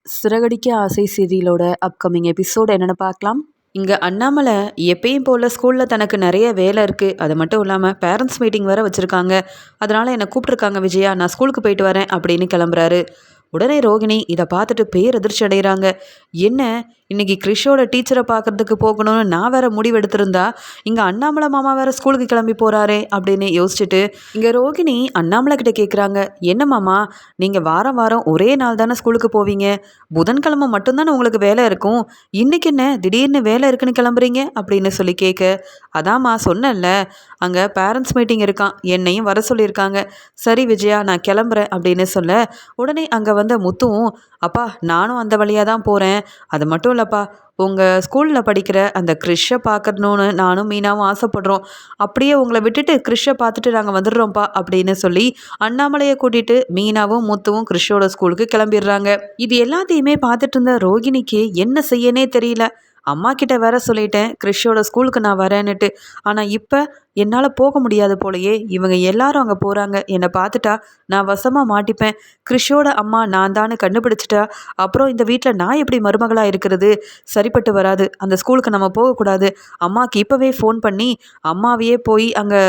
சிறகடிக்க ஆசை சீரியலோட upcoming episode என்னென்னு பார்க்கலாம். இங்கே அண்ணாமலை எப்பயும் போல் ஸ்கூலில் தனக்கு நிறைய வேலை இருக்குது, அது மட்டும் இல்லாமல் பேரண்ட்ஸ் மீட்டிங் வேறு வச்சுருக்காங்க, அதனால் என்னை கூப்பிட்ருக்காங்க விஜயா, நான் ஸ்கூலுக்கு போயிட்டு வரேன் அப்படின்னு கிளம்புறாரு. உடனே ரோகிணி இதை பார்த்துட்டு பேரதிர்ச்சி அடைகிறாங்க. என்ன, இன்னைக்கு கிறிஷோட டீச்சரை பார்க்கறதுக்கு போகணும்னு நான் வேற முடிவு எடுத்திருந்தா இங்கே அண்ணாமலை மாமா வேற ஸ்கூலுக்கு கிளம்பி போகிறாரே அப்படின்னு யோசிச்சுட்டு இங்கே ரோகிணி அண்ணாமலை கிட்ட கேட்குறாங்க, என்ன மாமா, நீங்கள் வாரம் வாரம் ஒரே நாள் தானே ஸ்கூலுக்கு போவீங்க, புதன்கிழமை மட்டும்தானே உங்களுக்கு வேலை இருக்கும், இன்னைக்கு என்ன திடீர்னு வேலை இருக்குன்னு கிளம்புறீங்க அப்படின்னு சொல்லி கேட்க, அதாம்மா சொன்னேன்ல, அங்கே பேரண்ட்ஸ் மீட்டிங் இருக்கான், என்னையும் வர சொல்லியிருக்காங்க, சரி விஜயா நான் கிளம்புறேன் அப்படின்னு சொல்ல, உடனே அங்கே வந்த முத்துவும், அப்பா நானும் அந்த வழியாக தான் போகிறேன், அது மட்டும் இல்லைப்பா, உங்கள் ஸ்கூலில் படிக்கிற அந்த கிறிஷை பார்க்கணுன்னு நானும் மீனாவும் ஆசைப்படுறோம், அப்படியே உங்களை விட்டுட்டு கிறிஷை பார்த்துட்டு நாங்கள் வந்துடுறோம்ப்பா அப்படின்னு சொல்லி அண்ணாமலையை கூட்டிகிட்டு மீனாவும் முத்துவும் கிறிஷோட ஸ்கூலுக்கு கிளம்பிடுறாங்க. இது எல்லாத்தையுமே பார்த்துட்டு இருந்த ரோகிணிக்கு என்ன செய்யனே தெரியல. அம்மா கிட்ட வேற சொல்லிட்டேன் கிறிஷோட ஸ்கூலுக்கு நான் வரேன்னுட்டு, ஆனால் இப்போ என்னால் போக முடியாது போலையே, இவங்க எல்லாரும் அங்கே போகிறாங்க, என்னை பார்த்துட்டா நான் வசமாக மாட்டிப்பேன், கிறிஷோட அம்மா நான் தானே கண்டுபிடிச்சிட்டா அப்புறம் இந்த வீட்டில் நான் எப்படி மருமகளாக இருக்கிறது, சரிப்பட்டு வராது, அந்த ஸ்கூலுக்கு நம்ம போகக்கூடாது, அம்மாவுக்கு இப்போவே ஃபோன் பண்ணி அம்மாவையே போய் அங்கே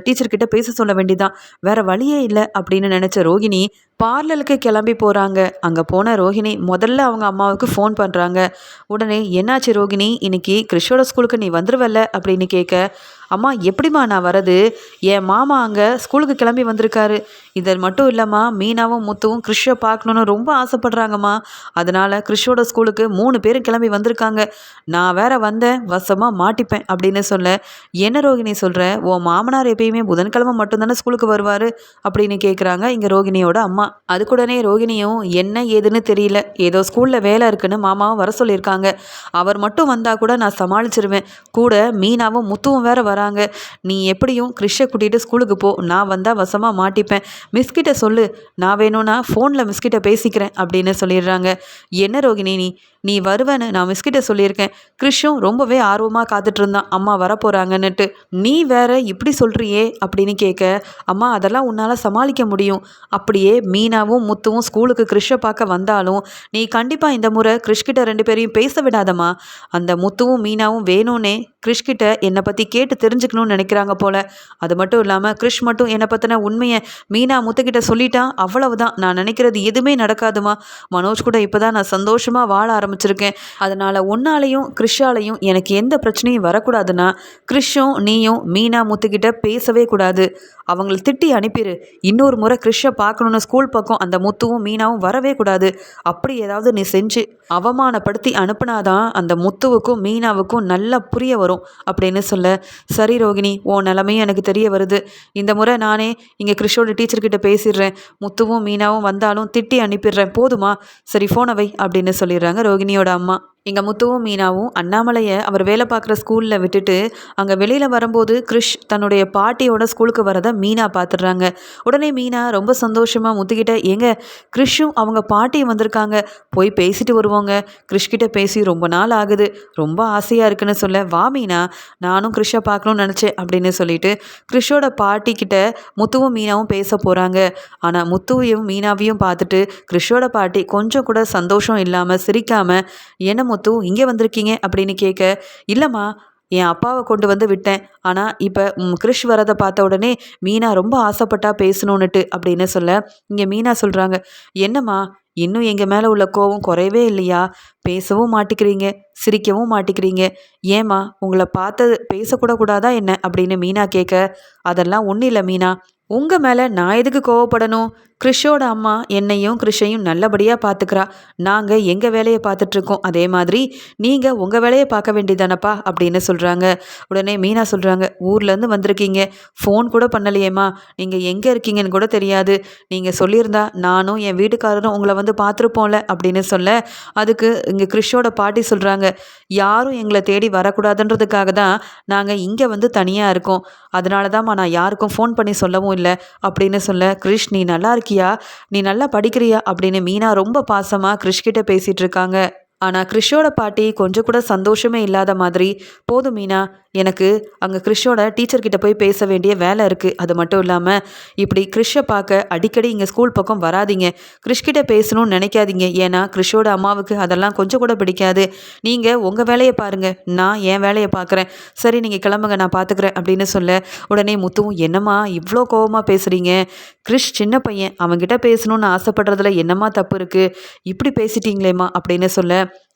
டீச்சர்கிட்ட பேச சொல்ல வேண்டியதான், வேற வழியே இல்லை அப்படின்னு நினச்ச ரோகிணி பார்லருக்கு கிளம்பி போகிறாங்க. அங்கே போன ரோகிணி முதல்ல அவங்க அம்மாவுக்கு ஃபோன் பண்ணுறாங்க. உடனே என்னாச்சு ரோகிணி, இன்னைக்கு கிறிஷோட ஸ்கூலுக்கு நீ வந்துருவல்ல அப்படின்னு கேட்க, அம்மா எப்படிம்மா நான் வரது, என் மாமா அங்கே ஸ்கூலுக்கு கிளம்பி வந்திருக்காரு, இது மட்டும் இல்லைம்மா மீனாவும் முத்துவும் கிறிஷை பார்க்கணுன்னு ரொம்ப ஆசைப்படுறாங்கம்மா, அதனால் கிறிஷோட ஸ்கூலுக்கு 3 பேரும் கிளம்பி வந்திருக்காங்க, நான் வேற வந்தேன் வசமாக மாட்டிப்பேன் அப்படின்னு சொல்ல, என்ன ரோகிணி சொல்கிற, உன் மாமனார் எப்பயுமே புதன்கிழமை மட்டும்தானே ஸ்கூலுக்கு வருவார் அப்படின்னு கேட்குறாங்க இங்கே ரோகிணியோட அம்மா. அதுக்குடனே ரோகிணியும் என்ன ஏதுன்னு தெரியல, ஏதோ ஸ்கூலில் வேலை இருக்குன்னு மாமாவும் வர சொல்லியிருக்காங்க, அவர் மட்டும் வந்தால் கூட நான் சமாளிச்சிருவேன், கூட மீனாவும் முத்துவும் வேற வராங்க, நீ எப்படியும் கிறிஷை கூட்டிகிட்டு ஸ்கூலுக்கு போ, நான் வந்தால் வசமாக மாட்டிப்பேன், மிஸ்கிட்ட சொல்லு, நான் வேணும்னா ஃபோனில் மிஸ்கிட்ட பேசிக்கிறேன் அப்படின்னு சொல்லிடுறாங்க. என்ன ரோகிணி நீ வருவேன்னு நான் மிஸ்கிட்ட சொல்லியிருக்கேன், கிறிஷும் ரொம்பவே ஆர்வமாக காத்துட்டு இருந்தான் அம்மா வரப்போகிறாங்கன்னுட்டு, நீ வேற இப்படி சொல்கிறியே அப்படின்னு கேட்க, அம்மா அதெல்லாம் உன்னால் சமாளிக்க முடியும், அப்படியே மீனாவும் முத்துவும் ஸ்கூலுக்கு கிறிஷை பார்க்க வந்தாலும் நீ கண்டிப்பாக இந்த முறை கிறிஷ்கிட்ட 2 பேரையும் பேச விடாதம்மா, அந்த முத்துவும் மீனாவும் வேணும்னே கிறிஷ்கிட்ட என்னை பற்றி கேட்டு தெரிஞ்சுக்கணும்னு நினைக்கிறாங்க போல, அது மட்டும் இல்லாமல் கிறிஷ் மட்டும் என்னை பற்றின உண்மையை மீனா முத்துக்கிட்ட சொல்லிட்டான், அவ்வளவுதான், நான் நினைக்கிறது எதுவுமே நடக்காதுமா, மனோஜ் கூட இப்போ தான் நான் சந்தோஷமாக வாழ ஆரம்பிச்சிருக்கேன், அதனால் உன்னாலையும் கிறிஷாலையும் எனக்கு எந்த பிரச்சனையும் வரக்கூடாதுன்னா கிறிஷும் நீயும் மீனா முத்துக்கிட்ட பேசவே கூடாது, அவங்களை திட்டி அனுப்பிடு, இன்னொரு முறை கிறிஷை பார்க்கணுன்னு ஸ்கூல் பக்கம் அந்த முத்துவும் மீனாவும் வரவே கூடாது, அப்படி ஏதாவது நீ செஞ்சு அவமானப்படுத்தி அனுப்புனாதான் அந்த முத்துவுக்கும் மீனாவுக்கும் நல்லா புரிய வரும் அப்படின்னு சொல்ல, சரி ரோகிணி உன் நிலமையும் எனக்கு தெரிய வருது, இந்த முறை நானே இங்கே கிறிஷோட டீச்சர்கிட்ட பேசிடுறேன், முத்துவும் மீனாவும் வந்தாலும் திட்டி அனுப்பிடுறேன், போதுமா, சரி ஃபோனை வை அப்படின்னு சொல்லிடுறாங்க ரோகிணியோட அம்மா. இங்கே முத்துவும் மீனாவும் அண்ணாமலையை அவர் வேலை பார்க்குற ஸ்கூலில் விட்டுட்டு அங்கே வெளியில் வரும்போது கிறிஷ் தன்னுடைய பாட்டியோட ஸ்கூலுக்கு வரதை மீனா பார்த்துடுறாங்க. உடனே மீனா ரொம்ப சந்தோஷமாக முத்துக்கிட்ட, ஏங்க கிறிஷும் அவங்க பாட்டியும் வந்திருக்காங்க, போய் பேசிட்டு வருவோங்க, கிறிஷ்கிட்ட பேசி ரொம்ப நாள் ஆகுது, ரொம்ப ஆசையாக இருக்குன்னு சொல்ல, வா மீனா, நானும் கிறிஷை பார்க்கணும்னு நினச்சேன் அப்படின்னு சொல்லிட்டு கிறிஷோட பாட்டிக்கிட்ட முத்துவும் மீனாவும் பேச போகிறாங்க. ஆனால் முத்துவையும் மீனாவையும் பார்த்துட்டு கிறிஷோட பாட்டி கொஞ்சம் கூட சந்தோஷம் இல்லாமல் சிரிக்காமல், என்ன முத்து இங்கே வந்திருக்கீங்க அப்படின்னு கேட்க, இல்லைம்மா என் அப்பாவை கொண்டு வந்து விட்டேன், ஆனால் இப்போ கிறிஷ் வரதை பார்த்த உடனே மீனா ரொம்ப ஆசைப்பட்டா பேசணுன்னுட்டு அப்படின்னு சொல்ல, இங்கே மீனா சொல்கிறாங்க, என்னம்மா இன்னும் எங்கள் மேலே உள்ள கோவம் குறையவே இல்லையா, பேசவும் மாட்டிக்கிறீங்க சிரிக்கவும் மாட்டிக்கிறீங்க, ஏம்மா உங்களை பார்த்து பேசக்கூட கூடாதா என்ன அப்படின்னு மீனா கேட்க, அதெல்லாம் ஒன்றும் இல்லை மீனா, உங்கள் மேலே நான் எதுக்கு கோவப்படணும், கிறிஷோட அம்மா என்னையும் கிறிஷையும் நல்லபடியாக பார்த்துக்கிறா, நாங்கள் எங்கள் வேலையை பார்த்துட்ருக்கோம், அதே மாதிரி நீங்கள் உங்கள் வேலையை பார்க்க வேண்டியதானப்பா அப்படின்னு சொல்கிறாங்க. உடனே மீனா சொல்கிறாங்க, ஊர்லேருந்து வந்திருக்கீங்க, ஃபோன் கூட பண்ணலையேம்மா, நீங்கள் எங்கே இருக்கீங்கன்னு கூட தெரியாது, நீங்கள் சொல்லியிருந்தா நானும் என் வீட்டுக்காரரும் உங்களை வந்து பார்த்துருப்போம்ல அப்படின்னு சொல்ல, அதுக்கு இங்கே கிறிஷோட பாட்டி சொல்கிறாங்க, யாரும் எங்களை தேடி வரக்கூடாதுன்றதுக்காக தான் நாங்கள் இங்கே வந்து தனியாக இருக்கோம், அதனால தான்மா நான் யாருக்கும் ஃபோன் பண்ணி சொல்லவும் இல்லை அப்படின்னு சொல்ல, கிறிஷ் நீ நல்லா இருக்கியா, நீ நல்லா படிக்கிறியா அப்படின்னு மீனா ரொம்ப பாசமாக கிறிஷ்கிட்ட பேசிகிட்டு இருக்காங்க. ஆனால் கிறிஷோட பாட்டி கொஞ்சம் கூட சந்தோஷமே இல்லாத மாதிரி, போதும் மீனா, எனக்கு அங்கே கிறிஷோட டீச்சர்கிட்ட போய் பேச வேண்டிய வேலை இருக்குது. அது மட்டும் இல்லாமல் இப்படி கிறிஷை பார்க்க அடிக்கடி இங்கே ஸ்கூல் பக்கம் வராதீங்க. கிறிஷ்கிட்ட பேசணும்னு நினைக்காதீங்க. ஏன்னா கிறிஷோட அம்மாவுக்கு அதெல்லாம் கொஞ்சம் கூட பிடிக்காது. நீங்கள் உங்கள் வேலையை பாருங்கள், நான் என் வேலையை பார்க்குறேன். சரி நீங்கள் கிளம்புங்க, நான் பார்த்துக்கிறேன் அப்படின்னு சொல்ல, உடனே முத்துவும், என்னம்மா இவ்வளோ கோவமாக பேசுகிறீங்க? கிறிஷ் சின்ன பையன், அவன்கிட்ட பேசணும்னு ஆசைப்படுறதுல என்னம்மா தப்பு இருக்குது? இப்படி பேசிட்டீங்களேம்மா அப்படின்னு சொல்ல,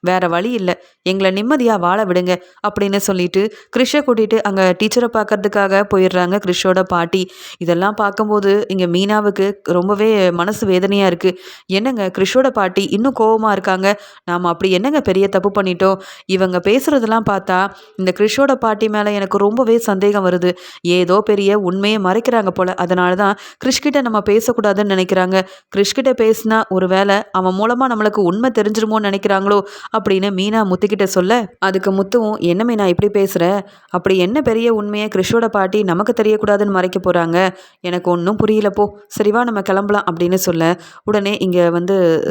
வேற வழி இல்லை, எங்களை நிம்மதியாக வாழ விடுங்க அப்படின்னு சொல்லிட்டு கிறிஷை கூட்டிகிட்டு அங்கே டீச்சரை பார்க்கறதுக்காக போயிடுறாங்க கிறிஷோட பாட்டி. இதெல்லாம் பார்க்கும்போது இங்கே மீனாவுக்கு ரொம்பவே மனசு வேதனையாக இருக்குது. என்னங்க கிறிஷோட பாட்டி இன்னும் கோவமாக இருக்காங்க? நாம் அப்படி என்னங்க பெரிய தப்பு பண்ணிட்டோம்? இவங்க பேசுகிறதெல்லாம் பார்த்தா இந்த கிறிஷோட பாட்டி மேலே எனக்கு ரொம்பவே சந்தேகம் வருது. ஏதோ பெரிய உண்மையை மறைக்கிறாங்க போல். அதனால தான் கிறிஷ்கிட்ட நம்ம பேசக்கூடாதுன்னு நினைக்கிறாங்க. கிறிஷ்கிட்ட பேசினா ஒரு வேளை அவன் மூலமாக நம்மளுக்கு உண்மை தெரிஞ்சிருமோன்னு நினைக்கிறாங்களோ அப்படின்னு மீனா முத்துக்கிட்ட சொல்ல, அதுக்கு முத்துவும், என்ன மீனா இப்படி பேசுகிற? அப்படி என்ன பெரிய உண்மையை கிறிஷோட பாட்டி நமக்கு தெரியக்கூடாதுன்னு மறைக்க போகிறாங்க? எனக்கு ஒன்றும் புரியல போ. சரிவா நம்ம கிளம்பலாம் அப்படின்னு சொல்ல, உடனே இங்கே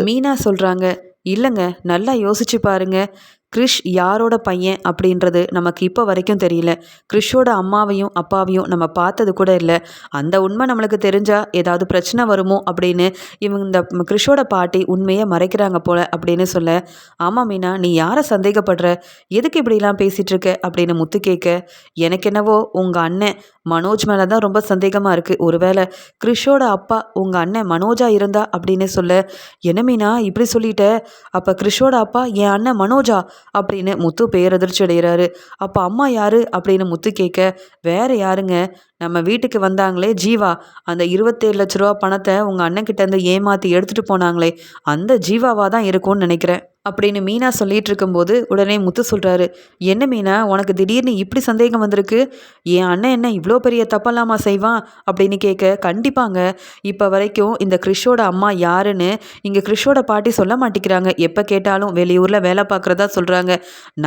மீனா சொல்கிறாங்க, இல்லைங்க, நல்லா யோசிச்சு பாருங்க. கிறிஷ் யாரோட பையன் அப்படின்றது நமக்கு இப்போ வரைக்கும் தெரியல. கிறிஷோட அம்மாவையும் அப்பாவையும் நம்ம பார்த்தது கூட இல்லை. அந்த உண்மை நம்மளுக்கு தெரிஞ்சால் ஏதாவது பிரச்சனை வருமோ அப்படின்னு இவங்க இந்த கிறிஷோட பாட்டி உண்மையை மறைக்கிறாங்க போல அப்படின்னு சொல்ல, ஆமாம் மீனா, நீ யாரை சந்தேகப்படுற? எதுக்கு இப்படிலாம் பேசிகிட்டு இருக்க அப்படின்னு முத்து கேட்க, எனக்கு என்னவோ உங்கள் அண்ணன் மனோஜ் மேலே தான் ரொம்ப சந்தேகமாக இருக்குது. ஒருவேளை கிறிஷோட அப்பா உங்கள் அண்ணன் மனோஜா இருந்தா அப்படின்னு சொல்ல, என்ன மீனா இப்படி சொல்லிட்ட? அப்போ கிறிஷோட அப்பா என் அண்ணன் மனோஜா அப்படின்னு முத்து பேரதிர்ச்சி அடைகிறாரு. அப்போ அம்மா யாரு அப்படின்னு முத்து கேட்க, வேற யாருங்க, நம்ம வீட்டுக்கு வந்தாங்களே ஜீவா, அந்த 27 லட்ச ரூபா பணத்தை உங்கள் அண்ணன்கிட்ட இருந்து ஏமாற்றி எடுத்துகிட்டு போனாங்களே, அந்த ஜீவாவாக தான் இருக்கும்னு நினைக்கிறேன் அப்படின்னு மீனா சொல்லிட்டு இருக்கும்போது உடனே முத்து சொல்கிறாரு, என்ன மீனா உனக்கு திடீர்னு இப்படி சந்தேகம் வந்திருக்கு? என் அண்ணன் என்ன இவ்வளோ பெரிய தப்பல்லாமா செய்வான் அப்படின்னு கேட்க, கண்டிப்பாங்க, இப்போ வரைக்கும் இந்த கிறிஷோட அம்மா யாருன்னு இங்கே கிறிஷோட பாட்டி சொல்ல மாட்டேங்கிறாங்க. எப்போ கேட்டாலும் வெளியூரில் வேலை பார்க்குறதா சொல்கிறாங்க.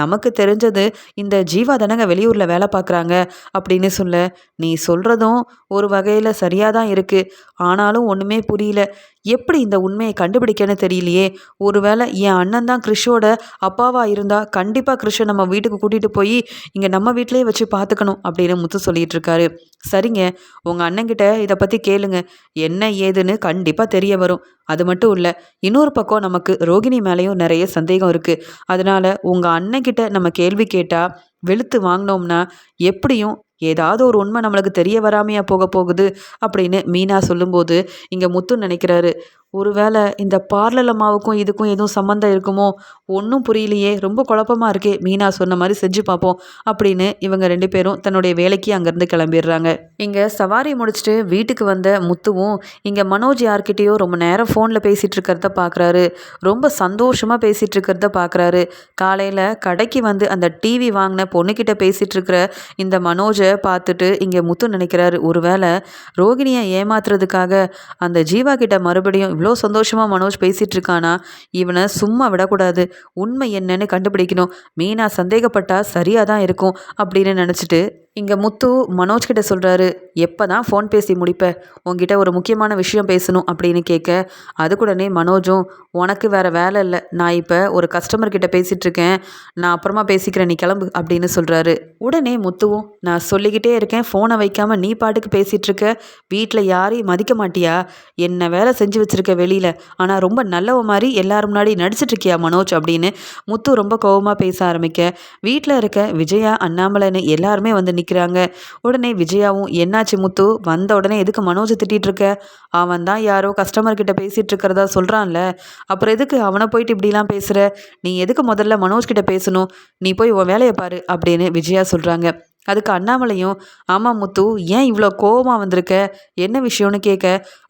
நமக்கு தெரிஞ்சது இந்த ஜீவா தானங்க வெளியூரில் வேலை பார்க்குறாங்க அப்படின்னு சொல்ல, நீ சொல்கிறதும் ஒரு வகையில் சரியாக தான் இருக்குது. ஆனாலும் ஒன்றுமே புரியல, எப்படி இந்த உண்மையை கண்டுபிடிக்கன்னு தெரியலையே. ஒருவேளை என் அண்ணன் தான் கிறிஷோட அப்பாவாக இருந்தால் கண்டிப்பாக கிறிஷை நம்ம வீட்டுக்கு கூட்டிகிட்டு போய் இங்கே நம்ம வீட்டிலேயே வச்சு பார்த்துக்கணும் அப்படின்னு முத்து சொல்லிட்டு இருக்காரு. சரிங்க, உங்கள் அண்ணன்கிட்ட இதை பற்றி கேளுங்க, என்ன ஏதுன்னு கண்டிப்பாக தெரிய வரும். அது மட்டும் இல்லை, இன்னொரு பக்கம் நமக்கு ரோகிணி மேலேயும் நிறைய சந்தேகம் இருக்குது. அதனால் உங்கள் அண்ணன்கிட்ட நம்ம கேள்வி கேட்டால் வெளுத்து வாங்கினோம்னா எப்படியும் ஏதாவது ஒரு உண்மை நம்மளுக்கு தெரிய வராமையா போக போகுது அப்படின்னு மீனா சொல்லும்போது இங்கே முத்து நினைக்கிறாரு, ஒருவேளை இந்த பார்லர் அம்மாவுக்கும் இதுக்கும் எதுவும் சம்மந்தம் இருக்குமோ, ஒன்றும் புரியலையே, ரொம்ப குழப்பமாக இருக்கே, மீனா சொன்ன மாதிரி செஞ்சு பார்ப்போம் அப்படின்னு இவங்க 2 பேரும் தன்னுடைய வேலைக்கு அங்கேருந்து கிளம்பிடுறாங்க. இங்கே சவாரி முடிச்சுட்டு வீட்டுக்கு வந்த முத்துவும் இங்கே மனோஜ் யார்கிட்டேயோ ரொம்ப நேரம் ஃபோனில் பேசிகிட்டு இருக்கிறத பார்க்குறாரு. ரொம்ப சந்தோஷமாக பேசிகிட்டு இருக்கிறத பார்க்குறாரு. காலையில் கடைக்கு வந்து அந்த டிவி வாங்கின பொண்ணுக்கிட்ட பேசிகிட்டு இருக்கிற இந்த மனோஜை பார்த்துட்டு இங்கே முத்து நினைக்கிறாரு, ஒருவேளை ரோகிணியை ஏமாத்துறதுக்காக அந்த ஜீவா கிட்ட மறுபடியும் இவ்வளோ சந்தோஷமாக மனோஜ் பேசிகிட்டு இருக்கானா, இவனை சும்மா விடக்கூடாது, உண்மை என்னன்னு கண்டுபிடிக்கணும், மீனா சந்தேகப்பட்டா சரியாக தான் இருக்கும் அப்படின்னு நினச்சிட்டு இங்கே முத்து மனோஜ் கிட்ட சொல்கிறாரு, எப்போ தான் ஃபோன் பேசி முடிப்ப, உங்ககிட்ட ஒரு முக்கியமான விஷயம் பேசணும் அப்படின்னு கேட்க, அதுக்குடனே மனோஜும், உனக்கு வேறு வேலை இல்லை, நான் இப்போ ஒரு கஸ்டமர்கிட்ட பேசிகிட்டு இருக்கேன், நான் அப்புறமா பேசிக்கிறேன், நீ கிளம்பு அப்படின்னு சொல்கிறாரு. உடனே முத்துவும், நான் சொல்லிக்கிட்டே இருக்கேன், ஃபோனை வைக்காமல் நீ பாட்டுக்கு பேசிகிட்டு இருக்க, வீட்டில் யாரையும் மதிக்க மாட்டியா, என்ன வேலை செஞ்சு வச்சுருக்க வெளியில், ஆனால் ரொம்ப நல்லவ மாதிரி எல்லாரும் முன்னாடி நடிச்சிட்ருக்கியா மனோஜ் அப்படின்னு முத்து ரொம்ப கோபமாக பேச ஆரம்பிக்க, வீட்டில் இருக்க விஜயா அண்ணாமலைன்னு எல்லாருமே வந்து நிற்கிறாங்க. உடனே விஜயாவும், என்னாச்சு முத்து, வந்த உடனே எதுக்கு மனோஜை திட்டிகிட்டு இருக்க, அவன் தான் யாரோ கஸ்டமர்கிட்ட பேசிகிட்டு இருக்கிறதா சொல்கிறான்ல, அப்புறம் எதுக்கு அவனை போயிட்டு இப்படிலாம் பேசுகிற, நீ எதுக்கு முதல்ல மனோஜ்கிட்ட பேசணும், நீ போய் உன் வேலையை பாரு அப்படின்னு விஜயா சொல்கிறாங்க. அதுக்கு அண்ணாமலையும், ஆமாம் முத்து, ஏன் இவ்வளோ கோபமாக வந்திருக்க, என்ன விஷயம்னு கேட்க,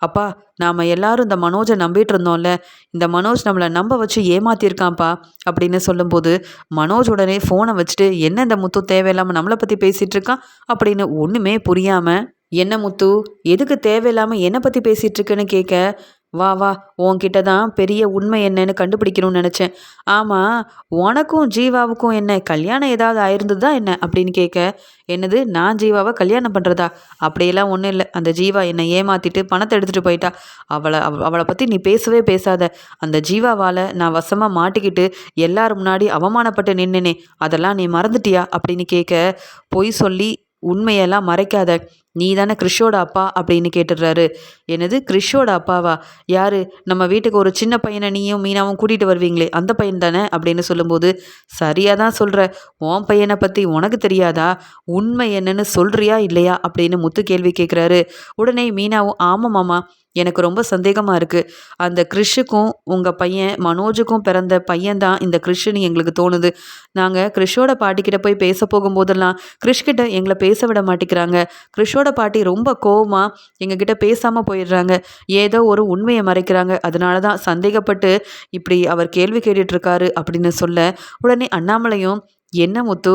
அப்பா நாம் எல்லாரும் இந்த மனோஜை நம்பிட்டு இருந்தோம்ல, இந்த மனோஜ் நம்மளை நம்ப வச்சு ஏமாத்திருக்கான்ப்பா அப்படின்னு சொல்லும்போது மனோஜ் உடனே ஃபோனை வச்சுட்டு, என்ன இந்த முத்து தேவையில்லாமல் நம்மளை பற்றி பேசிகிட்டு இருக்கான் அப்படின்னு ஒன்றுமே புரியாமல், என்ன முத்து எதுக்கு தேவையில்லாமல் என்னை பற்றி பேசிகிட்டு இருக்குன்னு கேட்க, வா வா, உன்கிட்ட தான் பெரிய உண்மை என்னன்னு கண்டுபிடிக்கணும்னு நினச்சேன். ஆமாம், உனக்கும் ஜீவாவுக்கும் என்ன கல்யாணம் ஏதாவது ஆயிருந்ததா என்ன அப்படின்னு கேட்க, என்னது நான் ஜீவாவை கல்யாணம் பண்ணுறதா? அப்படியெல்லாம் ஒன்றும் இல்லை. அந்த ஜீவா என்னை ஏமாற்றிட்டு பணத்தை எடுத்துகிட்டு போயிட்டா. அவளை பற்றி நீ பேசவே பேசாத. அந்த ஜீவாவால் நான் வசமாக மாட்டிக்கிட்டு எல்லாரும் முன்னாடி அவமானப்பட்டு நின்னேனே, அதெல்லாம் நீ மறந்துட்டியா அப்படின்னு கேட்க, பொய் சொல்லி உண்மையெல்லாம் மறைக்காத. நீ தானே கிறிஷோட அப்பா அப்படின்னு கேட்டுடுறாரு. என்னது கிறிஷோட அப்பாவா? யாரு? நம்ம வீட்டுக்கு ஒரு சின்ன பையனை நீயும் மீனாவும் கூட்டிகிட்டு வருவீங்களே அந்த பையன் தானே அப்படின்னு சொல்லும்போது, சரியாக தான் சொல்கிற. உன் பையனை பற்றி உனக்கு தெரியாதா? உண்மை என்னன்னு சொல்கிறியா இல்லையா அப்படின்னு முத்து கேள்வி கேட்குறாரு. உடனே மீனாவும், ஆமாம் மாமா, எனக்கு ரொம்ப சந்தேகமாக இருக்குது. அந்த கிறிஷுக்கும் உங்கள் பையன் மனோஜுக்கும் பிறந்த பையன்தான் இந்த கிறிஷுன்னு எங்களுக்கு தோணுது. நாங்கள் கிறிஷோட பாட்டிக்கிட்ட போய் பேச போகும்போதெல்லாம் கிறிஷ்கிட்ட எங்களை பேச விட மாட்டேங்கிறாங்க. கிறிஷோட பாட்டி ரொம்ப கோவமாக எங்ககிட்ட பேசாமல் போயிடுறாங்க. ஏதோ ஒரு உண்மையை மறைக்கிறாங்க. அதனால தான் சந்தேகப்பட்டு இப்படி அவர் கேள்வி கேட்டுட்ருக்காரு அப்படின்னு சொல்ல, உடனே அண்ணாமலையும், என்ன முத்து,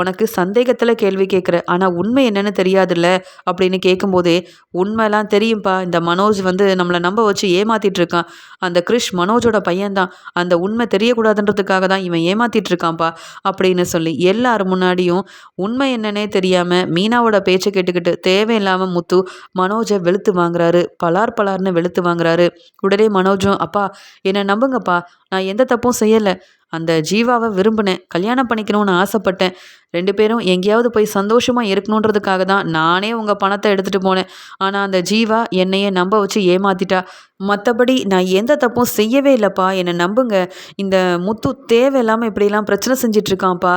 உனக்கு சந்தேகத்தில் கேள்வி கேட்குற, ஆனால் உண்மை என்னன்னு தெரியாதுல்ல அப்படின்னு கேட்கும்போதே, உண்மைலாம் தெரியும்ப்பா. இந்த மனோஜ் வந்து நம்மளை நம்ப வச்சு ஏமாத்திட்டு இருக்கான். அந்த கிறிஷ் மனோஜோட பையன்தான். அந்த உண்மை தெரியக்கூடாதுன்றதுக்காக தான் இவன் ஏமாத்திட்டு இருக்கான்ப்பா அப்படின்னு சொல்லி எல்லாரும் முன்னாடியும் உண்மை என்னன்னே தெரியாமல் மீனாவோட பேச்சை கேட்டுக்கிட்டு தேவையில்லாமல் முத்து மனோஜை வெளுத்து வாங்குறாரு. பலார் பலார்னு வெளுத்து வாங்குறாரு. உடனே மனோஜும், அப்பா என்னை நம்புங்கப்பா, நான் எந்த தப்பும் செய்யலை. அந்த ஜீவாவை விரும்பினேன், கல்யாணம் பண்ணிக்கணும்னு ஆசைப்பட்டேன். 2 பேரும் எங்கேயாவது போய் சந்தோஷமாக இருக்கணுன்றதுக்காக தான் நானே உங்கள் பணத்தை எடுத்துகிட்டு போனேன். ஆனால் அந்த ஜீவா என்னையே நம்ப வச்சு ஏமாத்திட்டா. மற்றபடி நான் எந்த தப்பும் செய்யவே இல்லைப்பா, என்னை நம்புங்க. இந்த முத்து தேவையில்லாமல் இப்படிலாம் பிரச்சனை செஞ்சிட்ருக்கான்ப்பா.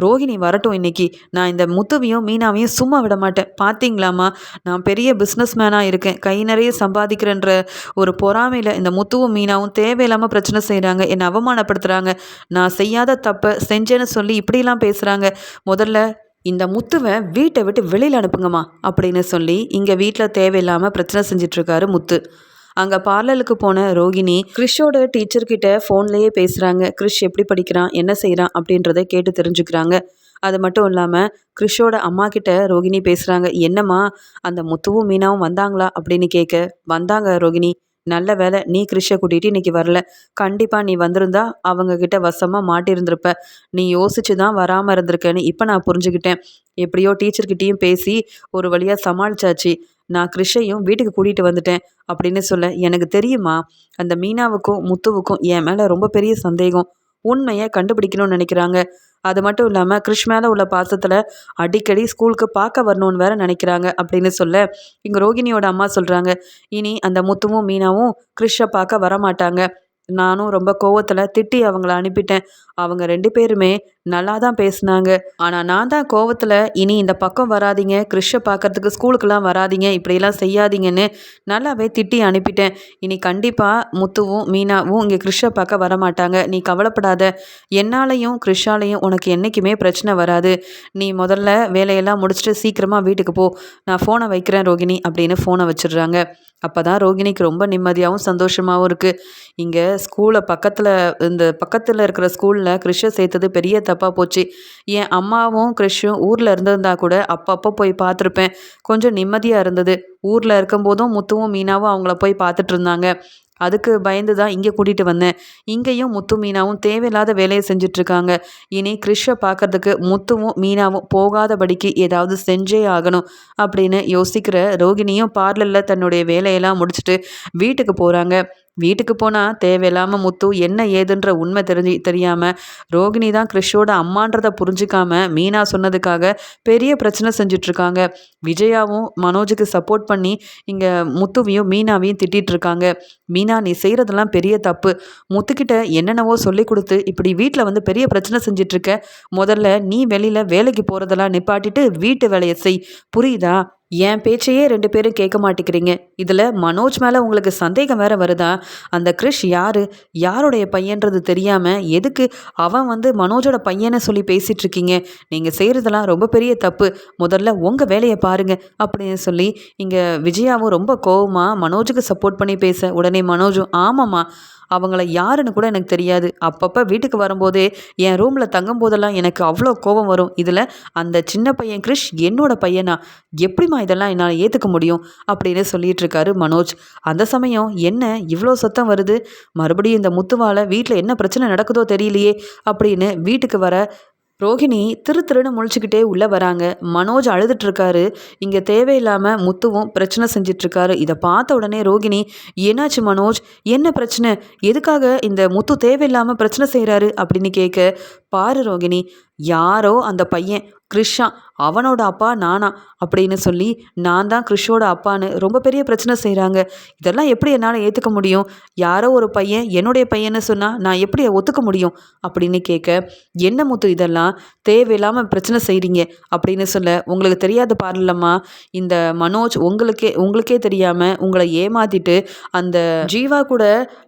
ரோஹிணி வரட்டும் இன்னைக்கு. நான் இந்த முத்துவையும் மீனாவையும் சும்மா விட மாட்டேன். பார்த்தீங்களாம்மா, நான் பெரிய பிஸ்னஸ் மேனாக இருக்கேன், கை நிறைய சம்பாதிக்கிறேன்ற ஒரு பொறாமையில் இந்த முத்துவும் மீனாவும் தேவையில்லாமல் பிரச்சனை செய்கிறாங்க, என்னை அவமானப்படுத்துகிறாங்க. நான் செய்யாத தப்பை செஞ்சேன்னு சொல்லி இப்படிலாம் பேசுகிறாங்க. முதல்ல இந்த முத்துவை வீட்டை விட்டு வெளியில் அனுப்புங்கம்மா அப்படின்னு சொல்லி இங்கே வீட்டில் தேவையில்லாமல் பிரச்சனை செஞ்சிட்ருக்காரு முத்து. அங்கே பார்லருக்கு போன ரோகிணி கிறிஷோட டீச்சர்கிட்ட ஃபோன்லேயே பேசுகிறாங்க. கிறிஷ் எப்படி படிக்கிறான், என்ன செய்கிறான் அப்படின்றத கேட்டு தெரிஞ்சுக்கிறாங்க. அது மட்டும் இல்லாமல் கிறிஷோட அம்மா கிட்ட ரோகிணி பேசுகிறாங்க. என்னம்மா, அந்த முத்துவும் மீனாவும் வந்தாங்களா அப்படின்னு கேட்க, வந்தாங்க ரோகிணி. நல்ல வேலை நீ கிறிஷை கூட்டிகிட்டு இன்னைக்கு வரல. கண்டிப்பாக நீ வந்திருந்தா அவங்க கிட்ட வசமாக மாட்டியிருந்திருப்ப. நீ யோசிச்சு தான் வராமல் இருந்திருக்கேன்னு இப்போ நான் புரிஞ்சுக்கிட்டேன். எப்படியோ டீச்சர்கிட்டையும் பேசி ஒரு வழியாக சமாளிச்சாச்சு. நான் கிறிஷையும் வீட்டுக்கு கூட்டிகிட்டு வந்துட்டேன் அப்படின்னு சொல்ல, எனக்கு தெரியுமா, அந்த மீனாவுக்கும் முத்துவுக்கும் என் மேலே ரொம்ப பெரிய சந்தேகம். உண்மையை கண்டுபிடிக்கணும்னு நினைக்கிறாங்க. அது மட்டும் இல்லாமல் கிறிஷ் மேலே உள்ள பாசத்தில் அடிக்கடி ஸ்கூலுக்கு பார்க்க வரணும்னு வேற நினைக்கிறாங்க அப்படின்னு சொல்ல, இங்கே ரோகிணியோட அம்மா சொல்கிறாங்க, இனி அந்த முத்துவும் மீனாவும் கிறிஷை பார்க்க வரமாட்டாங்க. நானும் ரொம்ப கோவத்தில் திட்டி அவங்கள அனுப்பிட்டேன். அவங்க 2 பேருமே நல்லா தான் பேசுனாங்க. ஆனால் நான் தான் கோவத்தில் இனி இந்த பக்கம் வராதீங்க, கிறிஷை பார்க்கறதுக்கு ஸ்கூலுக்கெல்லாம் வராதீங்க, இப்படியெல்லாம் செய்யாதீங்கன்னு நல்லாவே திட்டி அனுப்பிட்டேன். இனி கண்டிப்பாக முத்துவும் மீனாவும் இங்கே கிறிஷை பார்க்க வரமாட்டாங்க. நீ கவலைப்படாத. என்னாலையும் கிறிஷாலையும் உனக்கு என்றைக்குமே பிரச்சனை வராது. நீ முதல்ல வேலையெல்லாம் முடிச்சுட்டு சீக்கிரமாக வீட்டுக்கு போ. நான் ஃபோனை வைக்கிறேன் ரோகிணி அப்படின்னு ஃபோனை வச்சிடுறாங்க. அப்போ தான் ரோகிணிக்கு ரொம்ப நிம்மதியாகவும் சந்தோஷமாகவும் இருக்குது. இங்கே இந்த பக்கத்தில் இருக்கிற ஸ்கூலில் கிறிஷை சேர்த்தது பெரிய தப்பாக போச்சு. என் அம்மாவும் கிறிஷும் ஊரில் இருந்திருந்தா கூட அப்பப்போ போய் பார்த்துருப்பேன். கொஞ்சம் நிம்மதியாக இருந்தது. ஊரில் இருக்கும்போதும் முத்துவும் மீனாவும் அவங்கள போய் பார்த்துட்டு இருந்தாங்க. அதுக்கு பயந்து தான் இங்கே கூட்டிகிட்டு வந்தேன். இங்கேயும் முத்து மீனாவும் தேவையில்லாத வேலையை செஞ்சிட்ருக்காங்க. இனி கிறிஷை பார்க்கறதுக்கு முத்துவும் மீனாவும் போகாதபடிக்கு ஏதாவது செஞ்சே ஆகணும் அப்படின்னு யோசிக்கிற ரோகிணியும் பார்லரில் தன்னுடைய வேலையெல்லாம் முடிச்சுட்டு வீட்டுக்கு போகிறாங்க. வீட்டுக்கு போனால் தேவையில்லாமல் முத்து என்ன ஏதுன்ற உண்மை தெரியாமல் ரோகிணி தான் கிறிஷோட அம்மான்றதை புரிஞ்சிக்காம மீனா சொன்னதுக்காக பெரிய பிரச்சனை செஞ்சிட்ருக்காங்க. விஜயாவும் மனோஜுக்கு சப்போர்ட் பண்ணி இங்கே முத்துவையும் மீனாவையும் திட்டிகிட்டு இருக்காங்க. மீனா, நீ செய்கிறதெல்லாம் பெரிய தப்பு. முத்துக்கிட்ட என்னென்னவோ சொல்லி கொடுத்து இப்படி வீட்டில் வந்து பெரிய பிரச்சனை செஞ்சிட்ருக்க. முதல்ல நீ வெளியில் வேலைக்கு போகிறதெல்லாம் நிப்பாட்டிட்டு வீட்டு வேலையை செய், புரியுதா? என் பேச்சையே 2 பேரும் கேட்க மாட்டேங்கிறீங்க. இதில் மனோஜ் மேலே உங்களுக்கு சந்தேகம் வேற வருதா? அந்த கிறிஷ் யாருடைய பையன்றது தெரியாமல் எதுக்கு அவன் வந்து மனோஜோட பையனை சொல்லி பேசிகிட்டு இருக்கீங்க? நீங்கள் செய்கிறதெல்லாம் ரொம்ப பெரிய தப்பு. முதல்ல உங்கள் வேலையை பாருங்க அப்படின்னு சொல்லி இங்கே விஜயாவும் ரொம்ப கோவமாக மனோஜுக்கு சப்போர்ட் பண்ணி பேச, உடனே மனோஜும், ஆமாம்மா, அவங்கள யாருன்னு கூட எனக்கு தெரியாது. அப்பப்போ வீட்டுக்கு வரும்போதே என் ரூமில் தங்கும் போதெல்லாம் எனக்கு அவ்வளோ கோபம் வரும். இதில் அந்த சின்ன பையன் கிரிஷ் என்னோட பையனா? எப்படிம்மா இதெல்லாம் என்னால் ஏற்றுக்க முடியும் அப்படின்னு சொல்லிட்டு இருக்காரு மனோஜ். அந்த சமயம் என்ன இவ்வளோ சத்தம் வருது? மறுபடியும் இந்த முத்துவால வீட்டில் என்ன பிரச்சனை நடக்குதோ தெரியலையே அப்படின்னு வீட்டுக்கு வர ரோகிணி திரு திருன்னு முழிச்சுக்கிட்டே உள்ளே வராங்க. மனோஜ் அழுதுட்டு இருக்காரு. இங்கே தேவையில்லாமல் முத்துவும் பிரச்சனை செஞ்சிட்டு இருக்காரு. இதை பார்த்த உடனே ரோகிணி, என்னாச்சு மனோஜ், என்ன பிரச்சனை, எதுக்காக இந்த முத்து தேவையில்லாமல் பிரச்சனை செய்கிறாரு அப்படின்னு கேட்க, பாரு ரோகிணி, யாரோ அந்த பையன் கிருஷ்ஷா, அவனோட அப்பா நானா அப்படின்னு சொல்லி நான் தான் கிருஷோட அப்பான்னு ரொம்ப பெரிய பிரச்சனை செய்கிறாங்க. இதெல்லாம் எப்படி என்னால் ஏற்றுக்க முடியும்? யாரோ ஒரு பையன் என்னுடைய பையன்னு சொன்னால் நான் எப்படி ஒத்துக்க முடியும் அப்படின்னு கேட்க, என்ன முத்து இதெல்லாம் தேவையில்லாமல் பிரச்சனை செய்கிறீங்க அப்படின்னு சொல்ல, உங்களுக்கு தெரியாத பாருலம்மா, இந்த மனோஜ் உங்களுக்கே தெரியாமல் உங்களை ஏமாத்திட்டு அந்த ஜீவா கூட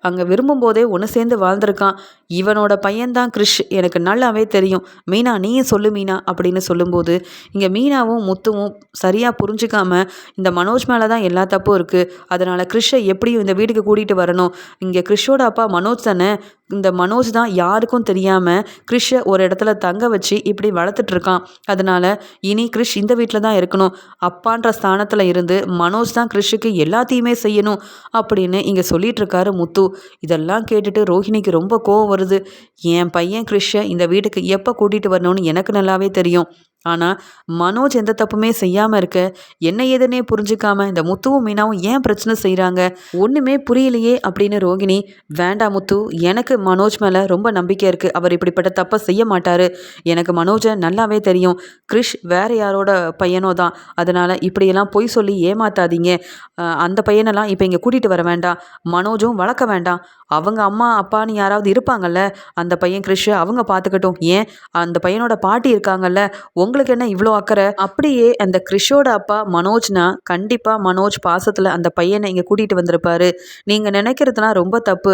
அங்கே விரும்பும் போதே ஒன்று சேர்ந்து வாழ்ந்திருக்கான். இவனோட பையன்தான் கிருஷ், எனக்கு நல்லாவே தெரியும். மீனா நீயும் சொல்லு மீனா அப்படின்னு சொல்லும்போது, இங்கே மீனாவும் முத்துவும் சரியாக புரிஞ்சுக்காம இந்த மனோஜ் மேலே தான் எல்லா தப்பும் இருக்குது. அதனால் கிருஷை எப்படியும் இந்த வீட்டுக்கு கூட்டிகிட்டு வரணும். இங்கே கிருஷோட அப்பா மனோஜ் தானே, இந்த மனோஜ் தான் யாருக்கும் தெரியாமல் கிருஷை ஒரு இடத்துல தங்க வச்சு இப்படி வளர்த்துட்ருக்கான். அதனால் இனி கிருஷ் இந்த வீட்டில் தான் இருக்கணும். அப்பான்ற ஸ்தானத்தில் இருந்து மனோஜ் தான் கிருஷுக்கு எல்லாத்தையுமே செய்யணும் அப்படின்னு இங்கே சொல்லிட்டு இருக்காரு முத்து. இதெல்லாம் கேட்டுட்டு ரோஹிணிக்கு ரொம்ப கோவம் வருது. என் பையன் கிருஷை இந்த வீட்டுக்கு எப்போ கூட்டிகிட்டு வரணும்னு எனக்கு நல்லாவே தெரியும். ஆனால் மனோஜ் எந்த தப்புமே செய்யாமல் இருக்க, என்ன ஏதுன்னே புரிஞ்சுக்காம இந்த முத்துவும் மீனாவும் ஏன் பிரச்சனை செய்கிறாங்க, ஒன்றுமே புரியலையே அப்படின்னு ரோகிணி, வேண்டாம் முத்து, எனக்கு மனோஜ் மேலே ரொம்ப நம்பிக்கை இருக்குது. அவர் இப்படிப்பட்ட தப்பை செய்ய மாட்டார். எனக்கு மனோஜை நல்லாவே தெரியும். கிரிஷ் வேறு யாரோட பையனோ தான். அதனால் இப்படியெல்லாம் பொய் சொல்லி ஏமாத்தாதீங்க. அந்த பையனெல்லாம் இப்போ இங்கே கூட்டிகிட்டு வர வேண்டாம். மனோஜும் வளர்க்க வேண்டாம். அவங்க அம்மா அப்பான்னு யாராவது இருப்பாங்கல்ல, அந்த பையன் கிரிஷ் அவங்க பார்த்துக்கட்டும். ஏன் அந்த பையனோட பாட்டி இருக்காங்கல்ல, உங்களுக்கு என்ன இவ்வளோ அக்கறை? அப்படியே அந்த கிரிஷோட அப்பா மனோஜ்னா கண்டிப்பாக மனோஜ் பாசத்தில் அந்த பையனை இங்கே கூட்டிகிட்டு வந்திருப்பாரு. நீங்கள் நினைக்கிறதுலாம் ரொம்ப தப்பு.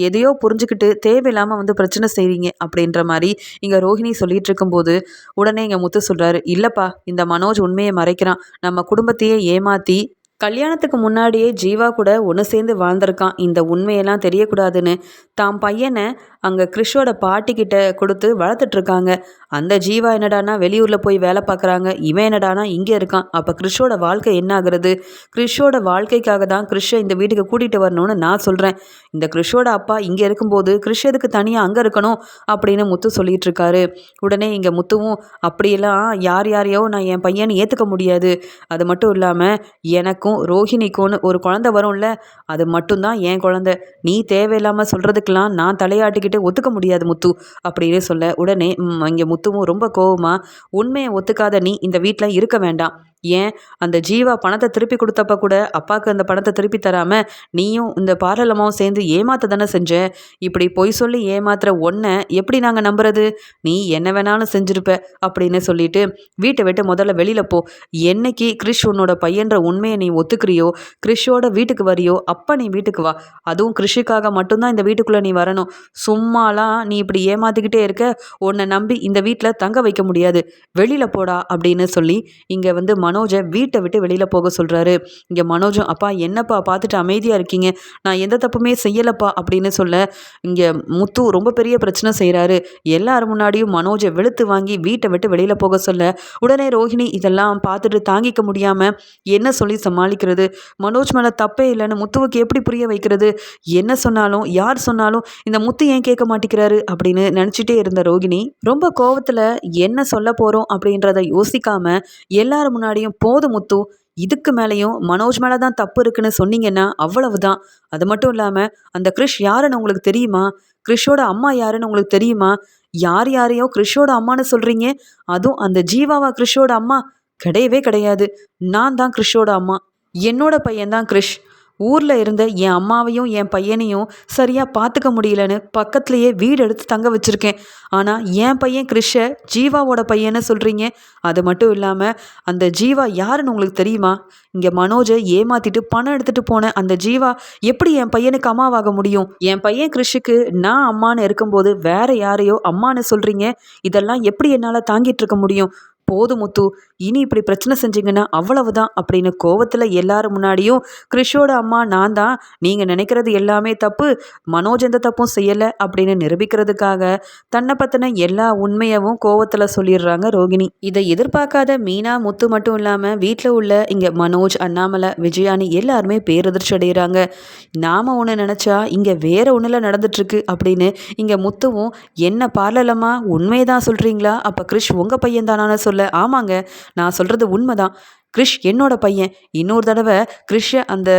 எதையோ புரிஞ்சுக்கிட்டு தேவையில்லாமல் வந்து பிரச்சனை செய்கிறீங்க அப்படின்ற மாதிரி இங்கே ரோஹிணி சொல்லிட்டு இருக்கும்போது உடனே இங்கே முத்து சொல்கிறாரு, இல்லைப்பா, இந்த மனோஜ் உண்மையை மறைக்கிறான். நம்ம குடும்பத்தையே ஏமாற்றி கல்யாணத்துக்கு முன்னாடியே ஜீவா கூட ஒன்று சேர்ந்து வாழ்ந்திருக்கான். இந்த உண்மையெல்லாம் தெரியக்கூடாதுன்னு தான் பையனை அங்கே கிறிஷோட பாட்டிக்கிட்ட கொடுத்து வளர்த்துட்ருக்காங்க. அந்த ஜீவா என்னடானா வெளியூரில் போய் வேலை பார்க்குறாங்க. இவன் என்னடானா இங்கே இருக்கான். அப்போ கிறிஷோட வாழ்க்கை என்ன ஆகுறது? கிறிஷோட வாழ்க்கைக்காக தான் கிறிஷை இந்த வீட்டுக்கு கூட்டிகிட்டு வரணும்னு நான் சொல்கிறேன். இந்த கிறிஷோட அப்பா இங்கே இருக்கும்போது கிறிஷ் எதுக்கு தனியாக அங்கே இருக்கணும் அப்படின்னு முத்து சொல்லிகிட்டு இருக்காரு. உடனே இங்கே முத்துவும், அப்படியெல்லாம் யாரையோ நான் என் பையனை ஏற்றுக்க முடியாது. அது மட்டும் இல்லாமல் எனக்கும் ரோஹிணிக்கும்னு ஒரு குழந்தை வரும்ல, அது மட்டும்தான் என் குழந்தை. நீ தேவையில்லாமல் சொல்கிறதுக்கெல்லாம் நான் தலையாட்டிக்கிட்டு ஒத்துக்க முடியாது முத்து அப்படின்னு சொல்ல, உடனே இங்கே முத்துவும் ரொம்ப கோவமாக, உண்மையை ஒத்துக்காத நீ இந்த வீட்டில் இருக்க வேண்டாம். ஏன் அந்த ஜீவா பணத்தை திருப்பி கொடுத்தப்ப கூட அப்பாவுக்கு அந்த பணத்தை திருப்பி தராமல் நீயும் இந்த பார்லமாவும் சேர்ந்து ஏமாத்த தானே செஞ்ச. இப்படி பொய் சொல்லி ஏமாத்துற ஒன்றை எப்படி நாங்கள் நம்புறது? நீ என்ன வேணாலும் செஞ்சுருப்ப அப்படின்னு சொல்லிட்டு வீட்டை விட்டு முதல்ல வெளியில் போ. என்னைக்கு கிறிஷ் உன்னோட பையன்ற உண்மையை நீ ஒத்துக்கிறியோ, கிறிஷோட வீட்டுக்கு வரியோ, அப்போ நீ வீட்டுக்கு வா. அதுவும் கிறிஷுக்காக மட்டும்தான் இந்த வீட்டுக்குள்ளே நீ வரணும். சும்மாலாம் நீ இப்படி ஏமாத்திக்கிட்டே இருக்க, உன்னை நம்பி இந்த வீட்டில் தங்க வைக்க முடியாது. வெளியில் போடா அப்படின்னு சொல்லி இங்கே வந்து மனோஜை வீட்டை விட்டு வெளியில் போக சொல்கிறாரு. இங்கே மனோஜும், அப்பா என்னப்பா பார்த்துட்டு அமைதியாக இருக்கீங்க, நான் எந்த தப்புமே செய்யலப்பா அப்படின்னு சொல்ல, இங்கே முத்து ரொம்ப பெரிய பிரச்சனை செய்கிறாரு. எல்லாரும் முன்னாடியும் மனோஜை வெளுத்து வாங்கி வீட்டை விட்டு வெளியில் போக சொல்ல, உடனே ரோஹிணி இதெல்லாம் பார்த்துட்டு தாங்கிக்க முடியாமல் என்ன சொல்லி சமாளிக்கிறது? மனோஜ் மேலே தப்பே இல்லைன்னு முத்துவுக்கு எப்படி புரிய வைக்கிறது? என்ன சொன்னாலும் யார் சொன்னாலும் இந்த முத்து ஏன் கேட்க மாட்டேங்கிறாரு அப்படின்னு நினச்சிட்டே இருந்த ரோகிணி ரொம்ப கோவத்தில் என்ன சொல்ல போகிறோம் அப்படின்றத யோசிக்காம எல்லாரும் முன்னாடியும், போதும் முத்து, இதுக்கு மேலேயும் மனோஜ் மேலே தான் தப்பு இருக்குன்னு சொன்னீங்கன்னா அவ்வளவுதான். அது மட்டும் இல்லாமல் அந்த கிறிஷ் யாருன்னு உங்களுக்கு தெரியுமா? கிறிஷோட அம்மா யாருன்னு உங்களுக்கு தெரியுமா? யாரையோ கிறிஷோட அம்மானு சொல்கிறீங்க. அதுவும் அந்த ஜீவாவா கிறிஷோட அம்மா? கிடையவே கிடையாது. நான் தான் கிறிஷோட அம்மா. என்னோட பையன்தான் கிறிஷ். ஊரில் இருந்த என் அம்மாவையும் என் பையனையும் சரியாக பார்த்துக்க முடியலன்னு பக்கத்துலேயே வீடு எடுத்து தங்க வச்சுருக்கேன். ஆனால் என் பையன் கிறிஷை ஜீவாவோட பையன்னு சொல்கிறீங்க. அது மட்டும் இல்லாமல் அந்த ஜீவா யாருன்னு உங்களுக்கு தெரியுமா? இங்கே மனோஜை ஏமாற்றிட்டு பணம் எடுத்துகிட்டு போன அந்த ஜீவா எப்படி என் பையனுக்கு அம்மாவாக முடியும்? என் பையன் கிறிஷுக்கு நான் அம்மானு இருக்கும்போது வேற யாரையோ அம்மானு சொல்கிறீங்க. இதெல்லாம் எப்படி என்னால் தாங்கிட்டு இருக்க முடியும்? போதும் முத்து, இனி இப்படி பிரச்சனை செஞ்சீங்கன்னா அவ்வளவுதான் அப்படின்னு கோவத்தில் எல்லாரும் முன்னாடியும் கிறிஷோட அம்மா நான் தான், நீங்கள் நினைக்கிறது எல்லாமே தப்பு, மனோஜ் எந்த தப்பும் செய்யலை அப்படின்னு நிரூபிக்கிறதுக்காக தன்னை பற்றின எல்லா உண்மையவும் கோவத்தில் சொல்லிடுறாங்க ரோகிணி. இதை எதிர்பார்க்காத மீனா முத்து மட்டும் இல்லாமல் வீட்டில் உள்ள இங்கே மனோஜ், அண்ணாமலை, விஜயானி எல்லாருமே பேரதிர்ச்சி அடைகிறாங்க. நாம் ஒன்று நினச்சா இங்கே வேற ஒன்றில் நடந்துட்டுருக்கு அப்படின்னு இங்கே முத்துவும் என்ன பார்லலம்மா உண்மையை தான் சொல்கிறீங்களா, அப்போ கிறிஷ் உங்கள் பையன் தானான்னு சொல்ல, ஆமாங்க நான் சொல்கிறது உண்மைதான், கிறிஷ் என்னோட பையன், இன்னொரு தடவை கிறிஷை அந்த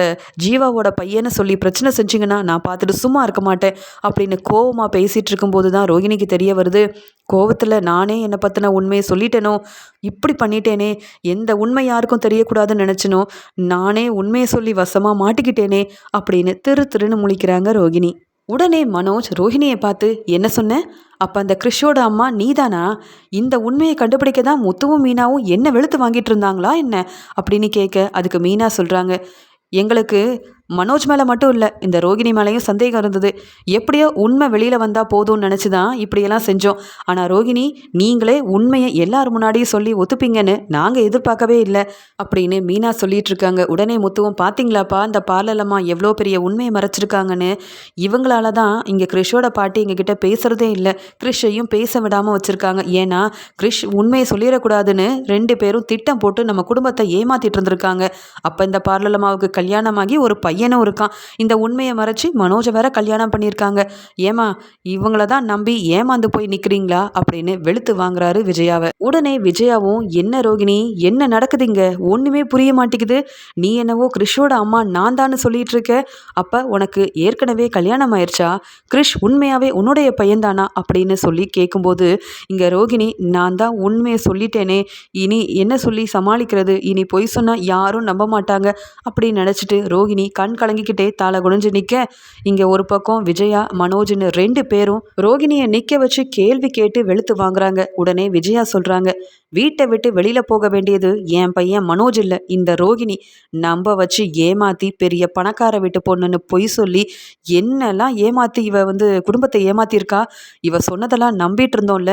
ஜீவாவோட பையனை சொல்லி பிரச்சனை செஞ்சிங்கன்னா நான் பார்த்துட்டு சும்மா இருக்க மாட்டேன் அப்படின்னு கோவமாக பேசிகிட்டு இருக்கும்போது தான் ரோகிணிக்கு தெரிய வருது, கோவத்தில் நானே என்னை பற்றின உண்மையை சொல்லிட்டேனோ, இப்படி பண்ணிட்டேனே, எந்த உண்மை யாருக்கும் தெரியக்கூடாதுன்னு நினச்சினோ, நானே உண்மையை சொல்லி வசமாக மாட்டிக்கிட்டேனே அப்படின்னு திரு திருன்னு முழிக்கிறாங்க ரோகிணி. உடனே மனோஜ் ரோஹிணியை பார்த்து என்ன சொன்ன, அப்போ அந்த கிறிஷோட அம்மா நீதானா, இந்த உண்மையை கண்டுபிடிக்க தான் முத்துவும் மீனாவும் என்ன வெளுத்து வாங்கிட்டு இருந்தாங்களா என்ன அப்படின்னு கேட்க, அதுக்கு மீனா சொல்கிறாங்க, எங்களுக்கு மனோஜ் மேலே மட்டும் இல்லை இந்த ரோகிணி மேலேயும் சந்தேகம் இருந்தது, எப்படியோ உண்மை வெளியில் வந்தால் போதும்னு நினச்சி தான் இப்படியெல்லாம் செஞ்சோம், ஆனால் ரோகிணி நீங்களே உண்மையை எல்லார் முன்னாடியும் சொல்லி ஒத்துப்பீங்கன்னு நாங்கள் எதிர்பார்க்கவே இல்லை அப்படின்னு மீனா சொல்லிட்டு இருக்காங்க. உடனே முத்துவும் பார்த்தீங்களாப்பா இந்த பார்லலம்மா எவ்வளோ பெரிய உண்மையை மறைச்சிருக்காங்கன்னு, இவங்களால தான் இங்கே கிறிஷோட பாட்டி எங்ககிட்ட பேசுகிறதே இல்லை, கிறிஷையும் பேச விடாமல் வச்சுருக்காங்க, ஏன்னா கிறிஷ் உண்மையை சொல்லிடக்கூடாதுன்னு 2 பேரும் திட்டம் போட்டு நம்ம குடும்பத்தை ஏமாற்றிட்டு இருந்திருக்காங்க. அப்போ இந்த பார்லலம்மாவுக்கு கல்யாணமாகி ஒரு பையனும் இருக்கான், இந்த உண்மையை மறைச்சி மனோஜை வேற கல்யாணம் பண்ணியிருக்காங்க, ஏமா இவங்கள தான் நம்பி ஏமாந்து போய் நிற்கிறீங்களா அப்படின்னு வெளுத்து வாங்குறாரு விஜயாவை. உடனே விஜயாவும் என்ன ரோகிணி என்ன நடக்குதுங்க ஒன்றுமே புரிய மாட்டேங்குது, நீ என்னவோ கிறிஷோட அம்மா நான் தான்னு சொல்லிட்டு இருக்க, அப்போ உனக்கு ஏற்கனவே கல்யாணம் ஆயிடுச்சா, கிறிஷ் உண்மையாகவே உன்னுடைய பையன்தானா அப்படின்னு சொல்லி கேட்கும்போது இங்கே ரோகிணி நான் தான் உண்மையை சொல்லிட்டேனே, இனி என்ன சொல்லி சமாளிக்கிறது, இனி பொய் சொன்னால் யாரும் நம்ப மாட்டாங்க அப்படின்னு நினச்சிட்டு ரோகிணி கண் கலங்கிக்கிட்டே தாளை குனிஞ்சு நிற்க, இங்கே ஒரு பக்கம் விஜயா மனோஜ்னு 2 பேரும் ரோகிணியை நிற்க வச்சு கேள்வி கேட்டு வெளுத்து வாங்குறாங்க. உடனே விஜயா சொல்கிறாங்க, வீட்டை விட்டு வெளியில் போக வேண்டியது என் பையன் மனோஜ் இல்லை இந்த ரோகிணி, நம்ப வச்சு ஏமாற்றி பெரிய பணக்கார வீட்டு பொண்ணுன்னு பொய் சொல்லி என்னெல்லாம் ஏமாற்றி இவ குடும்பத்தை ஏமாற்றிருக்கா, இவ சொன்னதெல்லாம் நம்பிட்டு இருந்தோம்ல,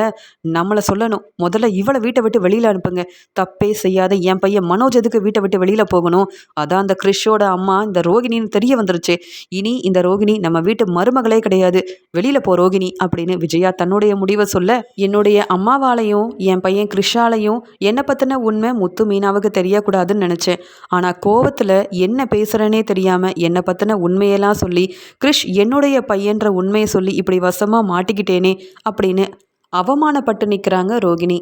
நம்மளை சொல்லணும், முதல்ல இவளை வீட்டை விட்டு வெளியில் அனுப்புங்க, தப்பே செய்யாத என் பையன் மனோஜ் எதுக்கு வீட்டை விட்டு வெளியில் போகணும், அதான் அந்த கிறிஷோட அம்மா இந்த ரோகிணின்னு தெரிய வந்துருச்சு, இனி இந்த ரோகிணி நம்ம வீட்டு மருமகளே கிடையாது, வெளியில் போ ரோகிணி அப்படின்னு விஜயா தன்னுடைய முடிவை சொல்ல, என்னுடைய அம்மாவாலையும் என் பையன் கிறிஷாலையும் என்னை பற்றின உண்மை முத்து மீனாவுக்கு தெரியக்கூடாதுன்னு நினச்சேன், ஆனால் கோவத்தில் என்ன பேசுகிறேனே தெரியாமல் என்னை பற்றின உண்மையெல்லாம் சொல்லி கிறிஷ் என்னுடைய பையன்ற உண்மையை சொல்லி இப்படி வசமாக மாட்டிக்கிட்டேனே அப்படின்னு அவமானப்பட்டு நிற்கிறாங்க ரோகிணி.